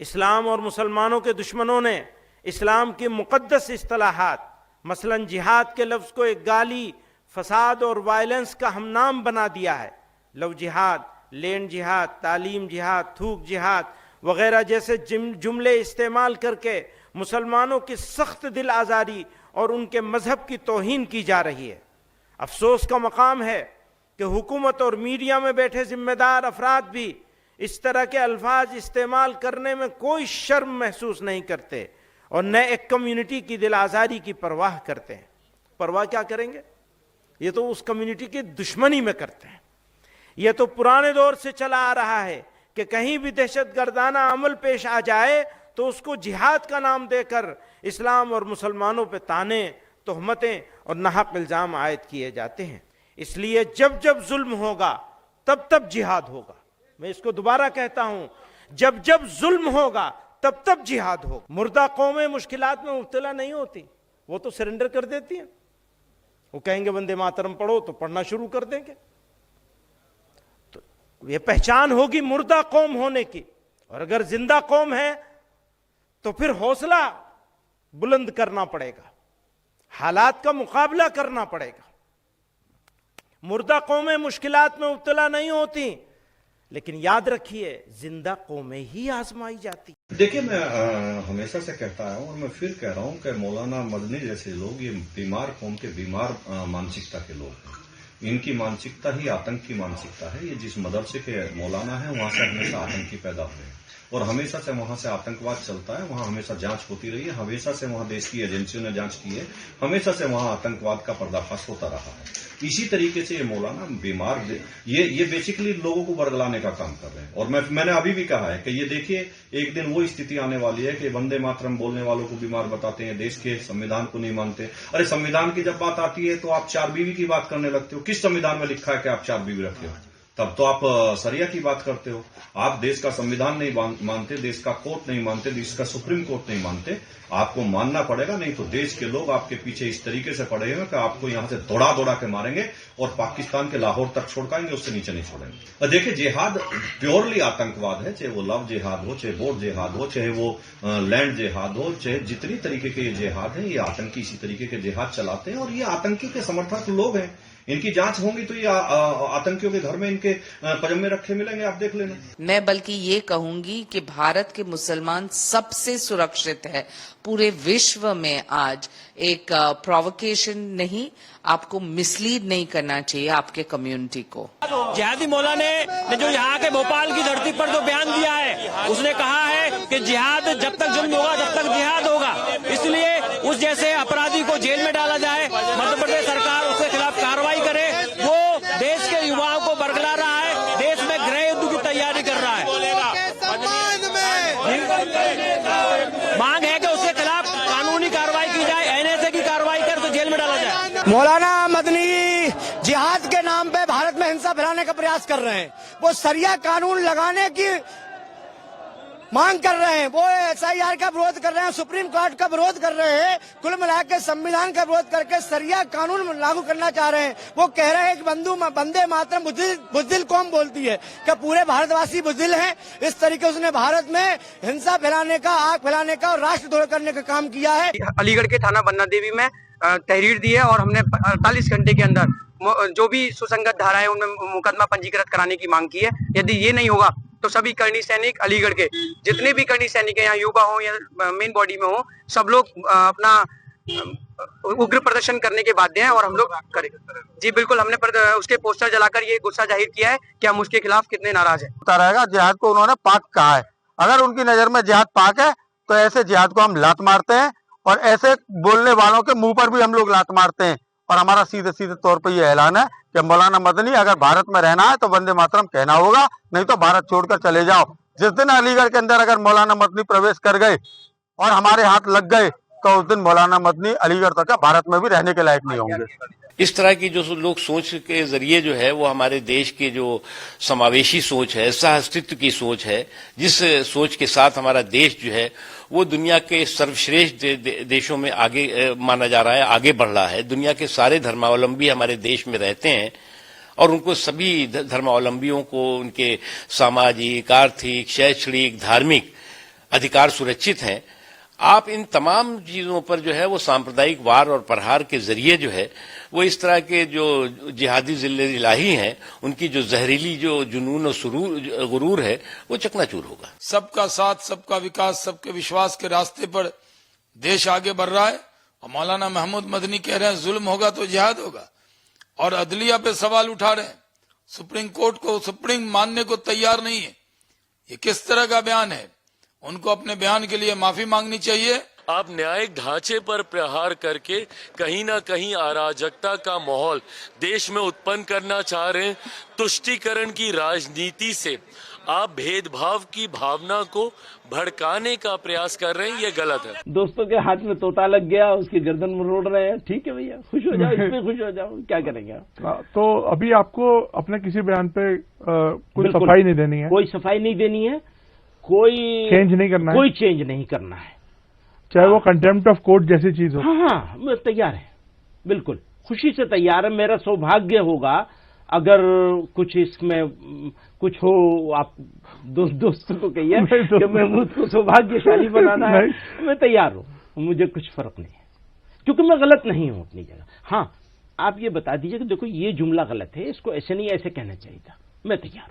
इस्लाम और मुसलमानों के दुश्मनों ने इस्लाम की मुक़द्दस इस्तिलाहात मसलन जिहाद के लफ्ज़ को एक गाली, फसाद और वायलेंस का हमनाम बना दिया है। लव जिहाद, लैंड जिहाद, तालीम जिहाद, थूक जिहाद वगैरह जैसे जुमले इस्तेमाल करके मुसलमानों की सख्त दिल आज़ारी और उनके मजहब की तौहीन की जा रही है। अफसोस का मकाम है कि हुकूमत और मीडिया में बैठे जिम्मेदार अफराद भी इस तरह के अल्फाज इस्तेमाल करने में कोई शर्म महसूस नहीं करते और न एक कम्युनिटी की दिल आज़ारी की परवाह करते हैं। परवाह क्या करेंगे? ये तो उस कम्युनिटी की दुश्मनी में करते हैं। यह तो पुराने दौर से चला आ रहा है कि कहीं भी दहशतगर्दाना अमल पेश आ जाए तो उसको जिहाद का नाम देकर इस्लाम और मुसलमानों पे ताने, तोहमतें और नाहक इल्ज़ाम आयद किए जाते हैं। इसलिए जब जब जुल्म होगा तब तब जिहाद होगा। मैं इसको दोबारा कहता हूं, जब जब जुल्म होगा तब तब जिहाद होगा। मुर्दा कौमें मुश्किलात में मुब्तला नहीं होती, वो तो सरेंडर कर देती हैं। वो कहेंगे वंदे मातरम पढ़ो तो पढ़ना शुरू कर देंगे। तो ये पहचान होगी मुर्दा कौम होने की। और अगर जिंदा कौम है तो फिर हौसला बुलंद करना पड़ेगा, हालात का मुकाबला करना पड़ेगा। मुर्दा कौमें मुश्किलात में मुब्तला नहीं होती, लेकिन याद रखिए जिंदा कौमें ही आजमाई जाती। देखिए, मैं हमेशा से कहता आया हूं और मैं फिर कह रहा हूं कि मौलाना मदनी जैसे लोग ये बीमार कौम के बीमार मानसिकता के लोग हैं। इनकी मानसिकता ही आतंक की मानसिकता है। ये जिस मदरसे के मौलाना है वहां से हमेशा आतंकी पैदा हुए हैं और हमेशा से वहां से आतंकवाद चलता है। वहां हमेशा जांच होती रही है, हमेशा से वहां देश की एजेंसियों ने जांच की है, हमेशा से वहां आतंकवाद का पर्दाफाश होता रहा है। इसी तरीके से ये मौलाना बीमार ये बेसिकली लोगों को बरगलाने का काम कर रहे हैं। और मैंने अभी भी कहा है कि ये देखिए एक दिन वो स्थिति आने वाली है कि वंदे मातरम बोलने वालों को बीमार बताते हैं, देश के संविधान को नहीं मानते। अरे संविधान की जब बात आती है तो आप 4 बीवी की बात करने लगते हो। किस संविधान में लिखा है कि आप 4 बीवी रखते हो? तब तो आप सरिया की बात करते हो। आप देश का संविधान नहीं मानते, देश का कोर्ट नहीं मानते, देश का सुप्रीम कोर्ट नहीं मानते। आपको मानना पड़ेगा, नहीं तो देश के लोग आपके पीछे इस तरीके से पड़े हैं कि आपको यहां से दौड़ा दौड़ा के मारेंगे और पाकिस्तान के लाहौर तक छोड़काएंगे, उससे नीचे नहीं छोड़ेंगे। देखिए, जिहाद प्योरली आतंकवाद है, चाहे वो लव जिहाद हो, चाहे बोट जिहाद हो, चाहे वो लैंड जिहाद हो, चाहे जितनी तरीके के ये जिहाद है, ये आतंकी इसी तरीके के जिहाद चलाते हैं और ये आतंकी के समर्थक लोग हैं। इनकी जांच होगी तो ये आतंकियों के घर में इनके पजम्मे रखे मिलेंगे, आप देख लेना। मैं बल्कि ये कहूंगी कि भारत के मुसलमान सबसे सुरक्षित है पूरे विश्व में। आज एक प्रोवोकेशन नहीं, आपको मिसलीड नहीं करना चाहिए आपके कम्युनिटी को। जिहादी मौलाना ने जो यहाँ के भोपाल की धरती पर जो बयान दिया है, उसने कहा है कि जिहाद जब तक जुल्म होगा तब तक जिहाद होगा। इसलिए उस जैसे अपराधी को जेल में डाला जाए, मध्य प्रदेश सरकार उसके खिलाफ कार्रवाई करे। वो देश के युवाओं को बरगला रहा है, देश में गृह युद्ध की तैयारी कर रहा है। मांग है कि उसके खिलाफ कानूनी कार्रवाई की जाए, एनएसए की कार्रवाई कर तो जेल में डाला जाए। मौलाना मदनी जिहाद के नाम पे भारत में हिंसा फैलाने का प्रयास कर रहे हैं। वो सरिया कानून लगाने की मांग कर रहे हैं, वो एसआईआर का विरोध कर रहे हैं, सुप्रीम कोर्ट का विरोध कर रहे हैं, कुल मिलाकर संविधान का विरोध करके सरिया कानून लागू करना चाह रहे हैं। वो कह रहे हैं कि वंदे मातरम बुज़दिल कौम बोलती है, क्या पूरे भारतवासी बुज़दिल हैं? इस तरीके उसने भारत में हिंसा फैलाने का, आग फैलाने का और राष्ट्रद्रोह करने का काम किया है। अलीगढ़ के थाना बन्ना देवी में तहरीर दी है और हमने 48 घंटे के अंदर जो भी सुसंगत धारा है उनमें मुकदमा पंजीकृत कराने की मांग की है। यदि ये नहीं होगा तो सभी करनी सैनिक अलीगढ़ के जितने भी करनी सैनिक हैं, यहाँ युवा हो या मेन बॉडी में हो, सब लोग अपना उग्र प्रदर्शन करने के बाध्य हैं और हम लोग करेंगे। जी बिल्कुल, हमने उसके पोस्टर जलाकर ये गुस्सा जाहिर किया है कि हम उसके खिलाफ कितने नाराज हैं। होता रहेगा, जिहाद को उन्होंने पाक कहा है। अगर उनकी नजर में जिहाद पाक है तो ऐसे जिहाद को हम लात मारते हैं और ऐसे बोलने वालों के मुंह पर भी हम लोग लात मारते हैं। और हमारा सीधे सीधे तौर पर यह ऐलान है कि मौलाना मदनी अगर भारत में रहना है तो वंदे मातरम कहना होगा, नहीं तो भारत छोड़कर चले जाओ। जिस दिन अलीगढ़ के अंदर अगर मौलाना मदनी प्रवेश कर गए और हमारे हाथ लग गए तो उस दिन मौलाना मदनी अलीगढ़ तक भारत में भी रहने के लायक नहीं होंगे। इस तरह की जो लोग सोच के जरिए जो है वो हमारे देश के जो समावेशी सोच है, सह अस्तित्व की सोच है, जिस सोच के साथ हमारा देश जो है वो दुनिया के सर्वश्रेष्ठ देशों में आगे माना जा रहा है, आगे बढ़ रहा है। दुनिया के सारे धर्मावलंबी हमारे देश में रहते हैं और उनको सभी धर्मावलंबियों को उनके सामाजिक, आर्थिक, शैक्षणिक, धार्मिक अधिकार सुरक्षित हैं। आप इन तमाम चीजों पर जो है वो सांप्रदायिक वार और प्रहार के जरिए जो है वो इस तरह के जो जिहादी जिले इलाही हैं उनकी जो जहरीली जो जुनून और गुरूर है वो चकनाचूर होगा। सबका साथ, सबका विकास, सबके विश्वास के रास्ते पर देश आगे बढ़ रहा है और मौलाना महमूद मदनी कह रहे हैं जुल्म होगा तो जिहाद होगा, और अदलिया पे सवाल उठा रहे हैं, सुप्रीम कोर्ट को सुप्रीम मानने को तैयार नहीं है। ये किस तरह का बयान है? उनको अपने बयान के लिए माफी मांगनी चाहिए। आप न्यायिक ढांचे पर प्रहार करके कहीं ना कहीं अराजकता का माहौल देश में उत्पन्न करना चाह रहे हैं। तुष्टीकरण की राजनीति से आप भेदभाव की भावना को भड़काने का प्रयास कर रहे हैं, ये गलत है। दोस्तों के हाथ में तोता लग गया, उसकी गर्दन मरोड़ रहे हैं। ठीक है भैया, खुश हो जाओ, इसमें खुश हो जाओ, क्या करेंगे। तो अभी आपको अपने किसी बयान पे कोई सफाई नहीं देनी है? कोई सफाई नहीं देनी है, कोई चेंज नहीं करना है, कोई चेंज नहीं करना है, चाहे वो कंटेम्प्ट ऑफ कोर्ट जैसी चीज हो। हाँ, मैं तैयार है, बिल्कुल खुशी से तैयार है। मेरा सौभाग्य होगा अगर कुछ इसमें कुछ हो, आप दोस्तों को कहिए कि मैं मुझको सौभाग्यशाली बनाना है, मैं तैयार हूँ, मुझे कुछ फर्क नहीं है, क्योंकि मैं गलत नहीं हूँ अपनी जगह। हाँ, आप ये बता दीजिए कि देखो ये जुमला गलत है, इसको ऐसे नहीं ऐसे कहना चाहिए था, मैं तैयार हूँ।